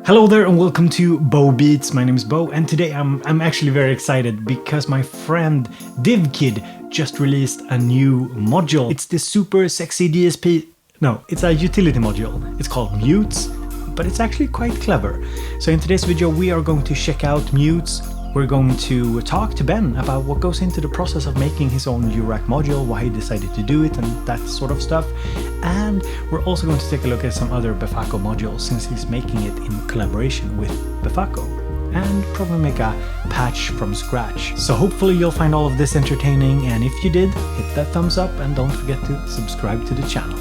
Hello there and welcome to BoBeats. My name is Bo and today I'm actually very excited because my friend DivKid just released a new module. It's the super sexy DSP. No, it's a utility module. It's called Mutes, but it's actually quite clever. So in today's video we are going to check out Mutes. We're going to talk to Ben about what goes into the process of making his own EURORACK module, why he decided to do it and that sort of stuff. And we're also going to take a look at some other Befaco modules since he's making it in collaboration with Befaco. And probably make a patch from scratch. So hopefully you'll find all of this entertaining, and if you did, hit that thumbs up and don't forget to subscribe to the channel.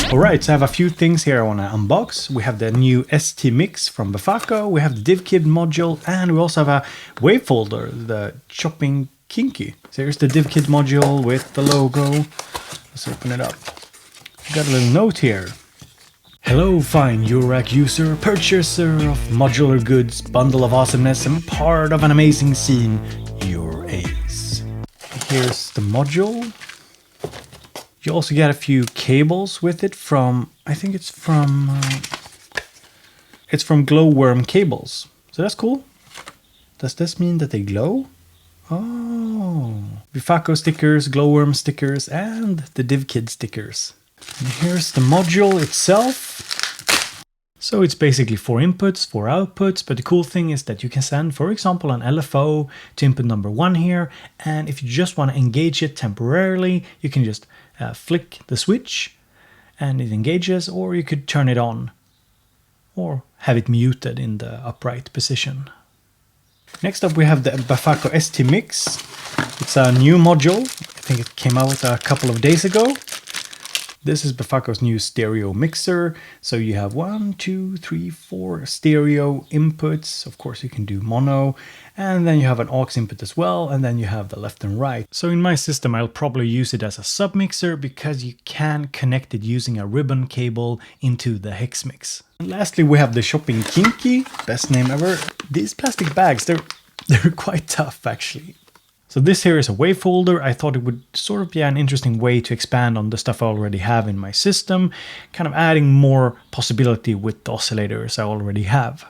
Alright, so I have a few things here I want to unbox. We have the new ST Mix from Befaco, we have the DivKid module, and we also have a WAVEFOLDER, the Chopping Kinky. So here's the DivKid module with the logo. Let's open it up. We've got a little note here. Hello, fine EURORACK user, purchaser of modular goods, bundle of awesomeness, and part of an amazing scene. Your ace. Here's the module. You also get a few cables with it from, I think it's from Glowworm cables. So that's cool. Does this mean that they glow? Oh, Befaco stickers, Glowworm stickers, and the DivKid stickers. And here's the module itself. So it's basically 4 inputs, 4 outputs, but the cool thing is that you can send, for example, an LFO to input number 1 here, and if you just want to engage it temporarily, you can just flick the switch and it engages, or you could turn it on or have it muted in the upright position. Next up we have the Befaco ST Mix. It's a new module. I think it came out a couple of days ago. This is Befaco's new stereo mixer. So you have 1, 2, 3, 4 stereo inputs. Of course you can do mono, and then you have an aux input as well, and then you have the left and right. So in my system I'll probably use it as a submixer because you can connect it using a ribbon cable into the hex mix. And lastly we have the Chopping Kinky, best name ever. These plastic bags, they're quite tough actually. So this here is a WaveFolder. I thought it would sort of be an interesting way to expand on the stuff I already have in my system, kind of adding more possibility with the oscillators I already have.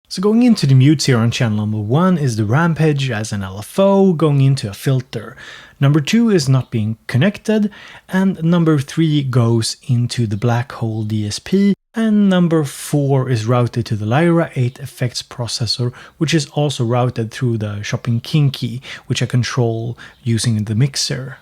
So going into the mutes here on channel number 1 is the Rampage as an LFO going into a filter. Number 2 is not being connected, and number 3 goes into the black hole DSP. And number 4 is routed to the Lyra 8 effects processor, which is also routed through the Chopping Kinky, which I control using the mixer.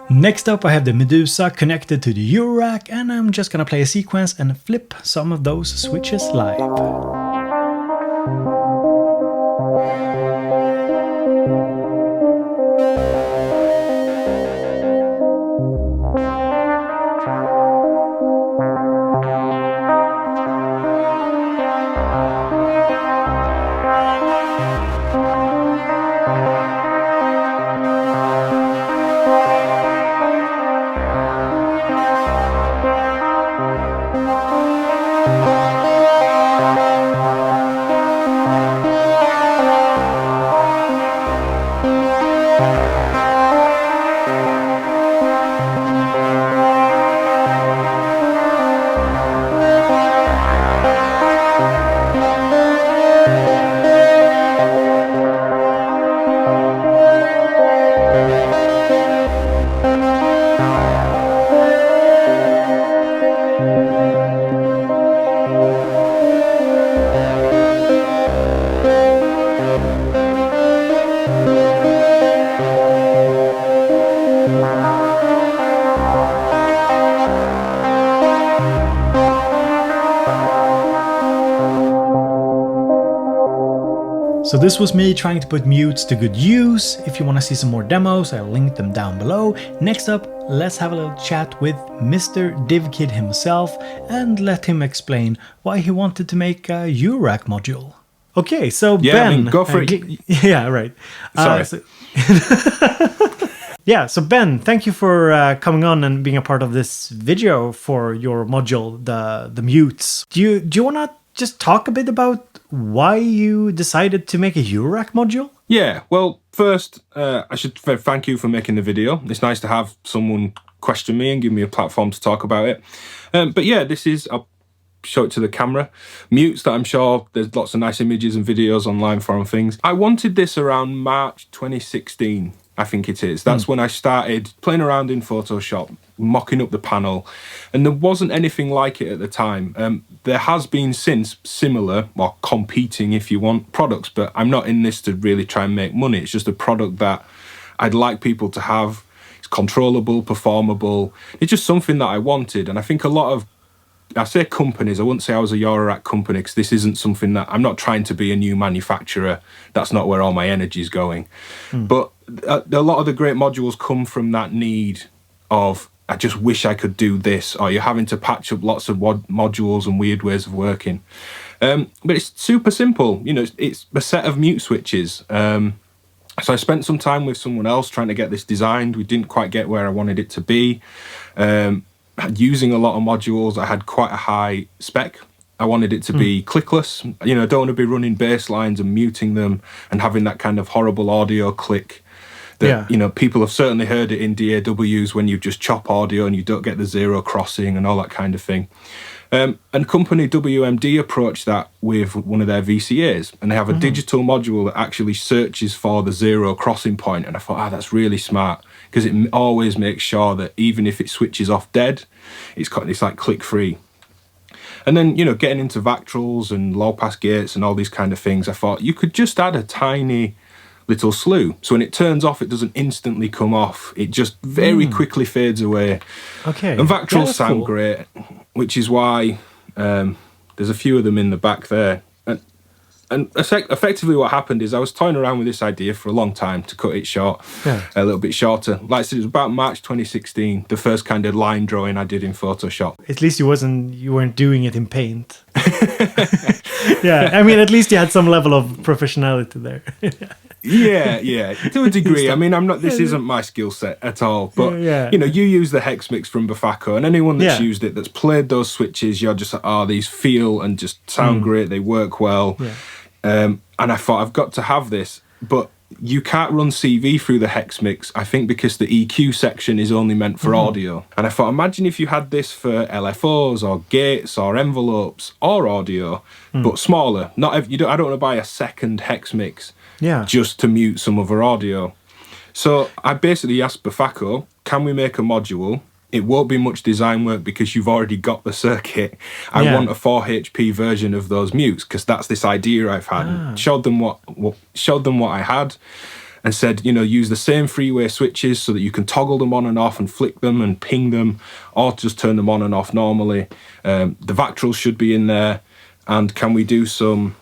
Next up I have the MEDUSA connected to the EURORACK, and I'm just gonna play a sequence and flip some of those switches live. So this was me trying to put mutes to good use. If you want to see some more demos, I'll link them down below. Next up, let's have a little chat with Mr. DivKid himself and let him explain why he wanted to make a Eurorack module. Okay, so yeah, Ben... I mean, go for it. Yeah, right. Sorry. Yeah, so Ben, thank you for coming on and being a part of this video for your module, the mutes. Do you want to just talk a bit about why you decided to make a Eurorack module? Yeah, well, first, I should thank you for making the video. It's nice to have someone question me and give me a platform to talk about it. But yeah, this is, I'll show it to the camera, mutes that I'm sure there's lots of nice images and videos online for and things. I wanted this around March 2016. I think it is. That's when I started playing around in Photoshop, mocking up the panel, and there wasn't anything like it at the time. There has been since similar, or competing if you want, products, but I'm not in this to really try and make money. It's just a product that I'd like people to have. It's controllable, performable. It's just something that I wanted, and I think a lot of, I say companies, I wouldn't say I was a Eurorack company because this isn't something that, I'm not trying to be a new manufacturer. That's not where all my energy is going. But a lot of the great modules come from that need of, I just wish I could do this, or you're having to patch up lots of modules and weird ways of working. But it's super simple. You know, it's a set of mute switches. So I spent some time with someone else trying to get this designed. We didn't quite get where I wanted it to be. Using a lot of modules, I had quite a high spec. I wanted it to be clickless. You know, I don't want to be running bass lines and muting them and having that kind of horrible audio click that, you know, people have certainly heard it in DAWs when you just chop audio and you don't get the zero crossing and all that kind of thing. And company WMD approached that with one of their VCAs, and they have a digital module that actually searches for the zero crossing point. And I thought, that's really smart, because it always makes sure that even if it switches off dead, it's like click free. And then, you know, getting into Vactrals and low pass gates and all these kind of things, I thought you could just add a tiny little slew. So when it turns off, it doesn't instantly come off. It just very quickly fades away. Okay. And Vactrals sound great, which is why there's a few of them in the back there. And effectively what happened is I was toying around with this idea for a long time to cut it short, a little bit shorter. Like I said, it was about March 2016, the first kind of line drawing I did in Photoshop. At least you weren't doing it in Paint. Yeah, I mean, at least you had some level of professionality there. Yeah, to a degree. I mean, this isn't my skill set at all. But, you know, you use the hex mix from Bafako, and anyone that's used it, that's played those switches, you're just like, these feel and just sound great, they work well. And I thought, I've got to have this. But you can't run CV through the hex mix, I think, because the EQ section is only meant for audio. And I thought, imagine if you had this for LFOs or gates or envelopes or audio, but smaller. I don't want to buy a second hex mix just to mute some other audio. So I basically asked Bafako, can we make a module? It won't be much design work because you've already got the circuit. I want a 4HP version of those mutes because that's this idea I've had. Showed them what I had, and said, you know, use the same freeway switches so that you can toggle them on and off and flick them and ping them, or just turn them on and off normally. The Vactrals should be in there, and can we do some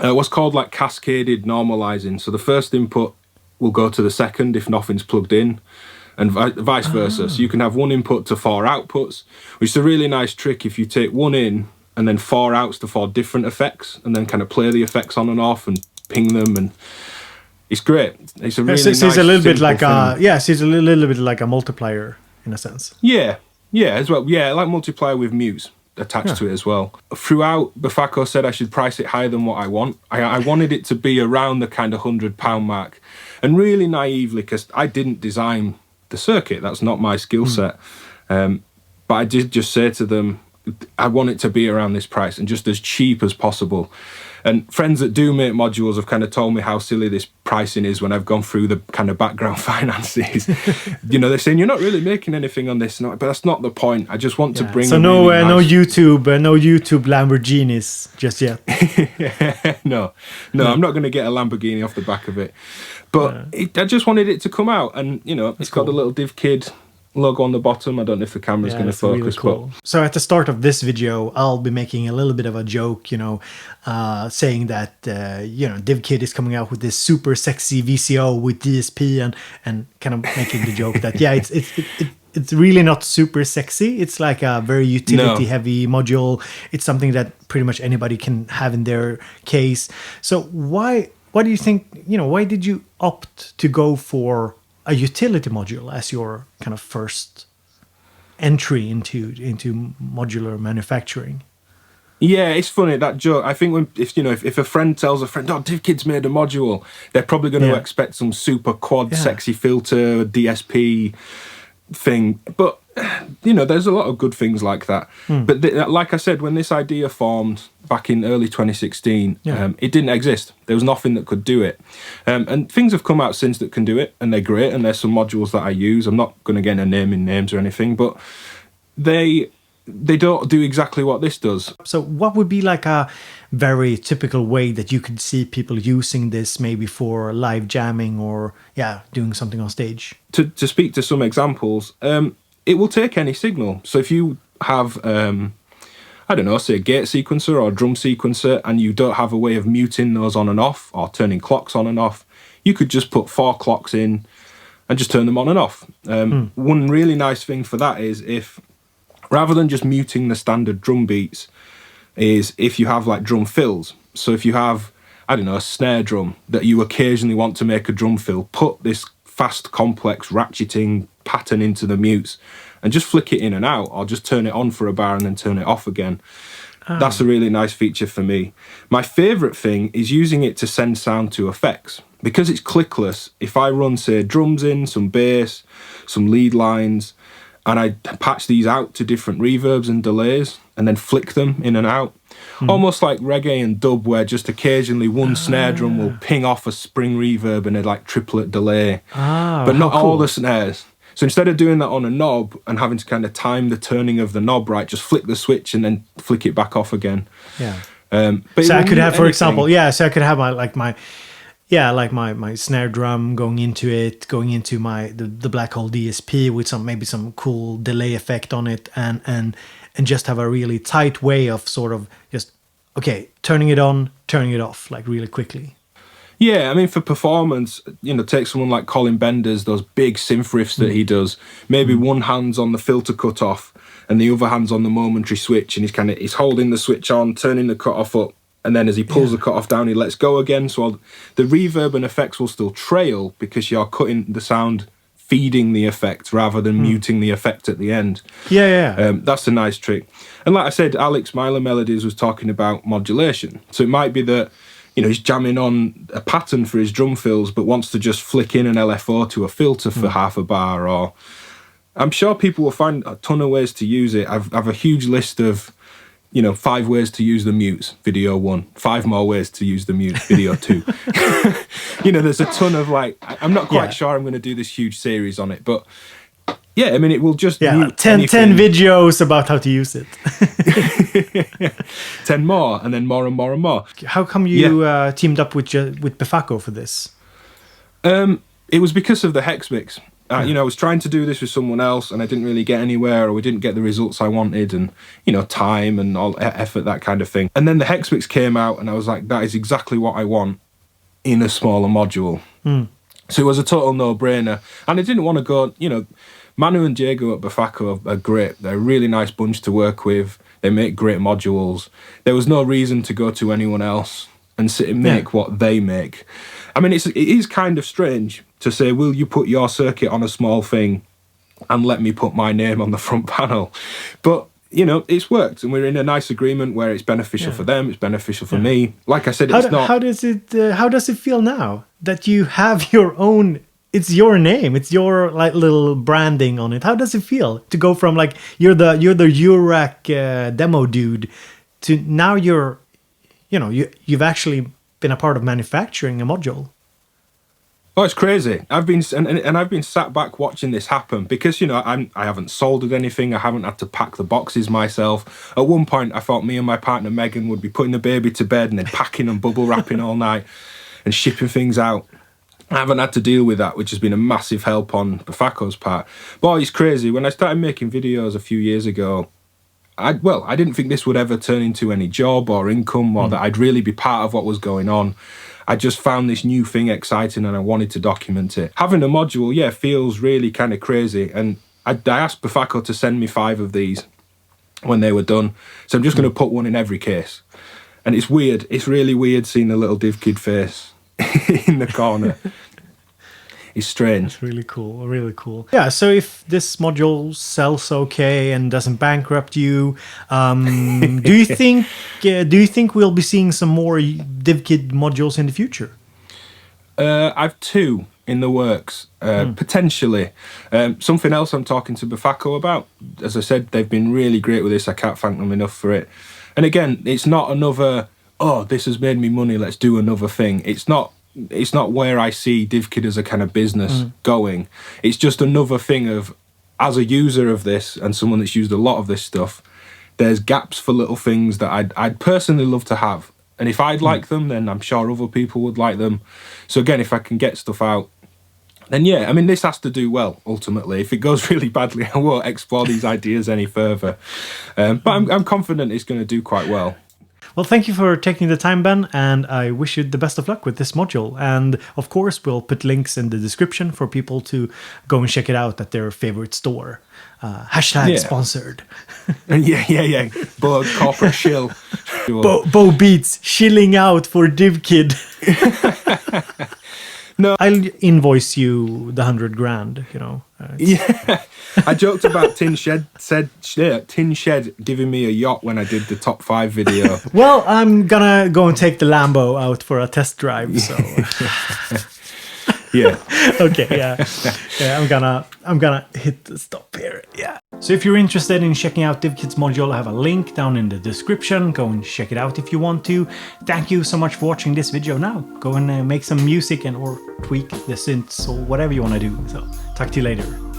what's called like cascaded normalizing? So the first input will go to the second if nothing's plugged in, and vice versa. So you can have one input to 4 outputs, which is a really nice trick if you take one in and then 4 outs to 4 different effects, and then kind of play the effects on and off and ping them, and it's great. It's a really nice, it's a little bit like thing. it's a little bit like a multiplier in a sense. Yeah, as well. Yeah, like multiplier with mutes attached to it as well. Throughout, Bafako said I should price it higher than what I want. I wanted it to be around the kind of £100 mark, and really naively, because I didn't design the circuit, that's not my skill set, but I did just say to them, I want it to be around this price and just as cheap as possible. And friends that do make modules have kind of told me how silly this pricing is when I've gone through the kind of background finances. You know, they're saying you're not really making anything on this, but that's not the point. I just want to bring. So no YouTube Lamborghinis just yet. No, I'm not going to get a Lamborghini off the back of it. But I just wanted it to come out, and you know, it's got the little DivKid logo on the bottom. I don't know if the camera's going to focus, really cool. So at the start of this video, I'll be making a little bit of a joke, saying that, DivKid is coming out with this super sexy VCO with DSP and kind of making the joke that, yeah, it's really not super sexy. It's like a very utility heavy module. It's something that pretty much anybody can have in their case. So why do you think, why did you opt to go for a utility module as your kind of first entry into modular manufacturing? Yeah, it's funny, that joke. I think if a friend tells a friend, oh, DivKid's made a module, they're probably going to expect some super quad sexy filter, DSP thing. But, there's a lot of good things like that. But like I said, when this idea formed back in early 2016, it didn't exist. There was nothing that could do it. And things have come out since that can do it, and they're great, and there's some modules that I use. I'm not going to get into naming names or anything, but they don't do exactly what this does. So what would be like a very typical way that you could see people using this, maybe for live jamming or doing something on stage? To speak to some examples, it will take any signal. So if you have, I don't know, say a gate sequencer or a drum sequencer, and you don't have a way of muting those on and off or turning clocks on and off, you could just put 4 clocks in and just turn them on and off. One really nice thing for that is rather than just muting the standard drum beats, is if you have like drum fills. So if you have, I don't know, a snare drum that you occasionally want to make a drum fill, put this fast, complex ratcheting pattern into the mutes and just flick it in and out, or just turn it on for a bar and then turn it off again. That's a really nice feature for me. My favourite thing is using it to send sound to effects. Because it's clickless, if I run, say, drums in, some bass, some lead lines, and I patch these out to different reverbs and delays and then flick them in and out. Almost like reggae and dub, where just occasionally one snare drum will ping off a spring reverb and a like triplet delay. But not all the snares. So instead of doing that on a knob and having to kind of time the turning of the knob right, just flick the switch and then flick it back off again. But so I could have, for example, so I could have my snare drum going into the black hole DSP with maybe some cool delay effect on it, and just have a really tight way of sort of just turning it on, turning it off like really quickly. Yeah, I mean, for performance, take someone like Colin Benders, those big synth riffs that he does. Maybe one hand's on the filter cutoff and the other hand's on the momentary switch, and he's holding the switch on, turning the cutoff up, and then as he pulls the cutoff down, he lets go again. So the reverb and effects will still trail because you're cutting the sound, feeding the effect rather than muting the effect at the end. That's a nice trick. And like I said, Alex Myler Melodies was talking about modulation. So it might be that he's jamming on a pattern for his drum fills, but wants to just flick in an LFO to a filter for half a bar. Or I'm sure people will find a ton of ways to use it. I've a huge list of 5 ways to use the mutes, video 1. 5 more ways to use the mutes, video 2. There's a ton of I'm not quite sure I'm going to do this huge series on it, but yeah, I mean, it will just mute 10 videos about how to use it. 10 more, and then more and more and more. How come you teamed up with Befaco for this? It was because of the hex mix. I was trying to do this with someone else and I didn't really get anywhere, or we didn't get the results I wanted, and, time and all effort, that kind of thing. And then the hex mix came out and I was like, that is exactly what I want in a smaller module. So it was a total no-brainer. And I didn't want to go, Manu and Diego at Befaco are great. They're a really nice bunch to work with. They make great modules. There was no reason to go to anyone else and sit and make what they make. I mean, it is kind of strange to say, will you put your circuit on a small thing and let me put my name on the front panel? But, it's worked, and we're in a nice agreement where it's beneficial for them, it's beneficial for me. Like I said, it's not... How does it feel now that you have your own... It's your name, it's your little branding on it. How does it feel to go from you're the Eurorack demo dude to now you've actually been a part of manufacturing a module? Oh, it's crazy. I've been sat back watching this happen because I haven't soldered anything. I haven't had to pack the boxes myself. At one point, I thought me and my partner Megan would be putting the baby to bed and then packing and bubble wrapping all night and shipping things out. I haven't had to deal with that, which has been a massive help on Befaco's part. Boy, it's crazy. When I started making videos a few years ago, I didn't think this would ever turn into any job or income, or that I'd really be part of what was going on. I just found this new thing exciting and I wanted to document it. Having a module, yeah, feels really kind of crazy. And I asked Befaco to send me 5 of these when they were done. So I'm just going to put one in every case. And it's weird. It's really weird seeing a little DivKid face in the corner. It's strange. It's really cool, really cool. Yeah, so if this module sells okay and doesn't bankrupt you, do you think we'll be seeing some more DivKid modules in the future? I've 2 in the works, potentially. Something else I'm talking to Befaco about. As I said, they've been really great with this. I can't thank them enough for it. And again, it's not another, oh, this has made me money, let's do another thing. It's not where I see DivKid as a kind of business going. It's just another thing of, as a user of this and someone that's used a lot of this stuff, there's gaps for little things that I'd personally love to have. And if I'd like them, then I'm sure other people would like them. So again, if I can get stuff out, then yeah, I mean, this has to do well, ultimately. If it goes really badly, I won't explore these ideas any further. But I'm confident it's going to do quite well. Well, thank you for taking the time, Ben, and I wish you the best of luck with this module. And of course, we'll put links in the description for people to go and check it out at their favorite store. Hashtag sponsored. Yeah. But corporate shill. BoBeats shilling out for DivKid. No, I'll invoice you the 100 grand, you know. Yeah, I joked about Tin Shed giving me a yacht when I did the top 5 video. Well, I'm gonna go and take the Lambo out for a test drive, so yeah. Okay, yeah, I'm gonna hit the stop here. Yeah. So if you're interested in checking out DivKid's module, I have a link down in the description. Go and check it out if you want to. Thank you so much for watching this video. Now go and make some music or tweak the synths or whatever you want to do. So talk to you later.